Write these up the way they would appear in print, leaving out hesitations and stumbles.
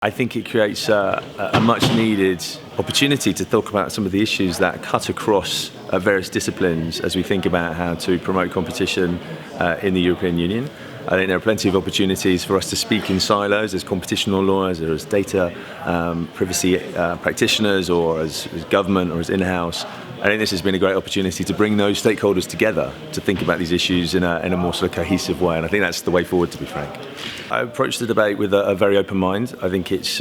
I think it creates a much needed opportunity to talk about some of the issues that cut across various disciplines as we think about how to promote competition in the European Union. I think there are plenty of opportunities for us to speak in silos as competition lawyers or as data privacy practitioners or as government or as in-house. I think this has been a great opportunity to bring those stakeholders together to think about these issues in a more sort of cohesive way, and I think that's the way forward, to be frank. I approach the debate with a very open mind. I think it's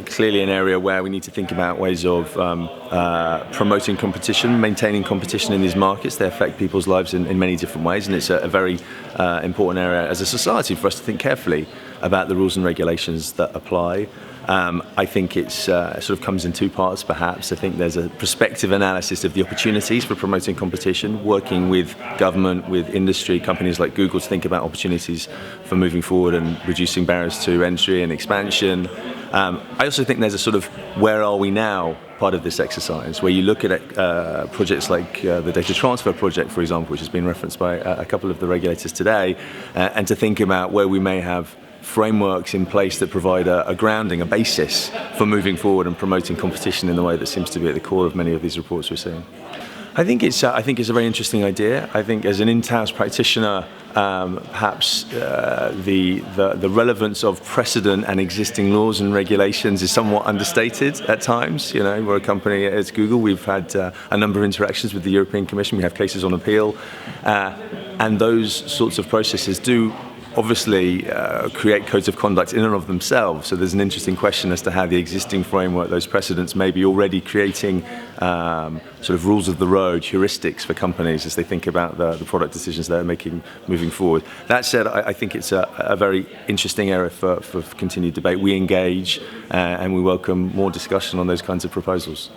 clearly an area where we need to think about ways of promoting competition, maintaining competition in these markets. They affect people's lives in many different ways, and it's a very important area as a society for us to think carefully about the rules and regulations that apply. I think it sort of comes in two parts, perhaps. I think there's a prospective analysis of the opportunities for promoting competition, working with government, with industry, companies like Google to think about opportunities for moving forward and reducing barriers to entry and expansion. I also think there's a sort of where are we now part of this exercise, where you look at projects like the data transfer project, for example, which has been referenced by a couple of the regulators today, and to think about where we may have frameworks in place that provide a grounding, a basis for moving forward and promoting competition in the way that seems to be at the core of many of these reports we're seeing. I think it's a very interesting idea. I think as an in-house practitioner, perhaps the relevance of precedent and existing laws and regulations is somewhat understated at times. You know, we're a company as Google. We've had a number of interactions with the European Commission. We have cases on appeal, and those sorts of processes do obviously create codes of conduct in and of themselves. So there's an interesting question as to how the existing framework, those precedents, may be already creating sort of rules of the road, heuristics for companies as they think about the product decisions they're making moving forward. That said, I think it's a very interesting area for continued debate. We engage and we welcome more discussion on those kinds of proposals.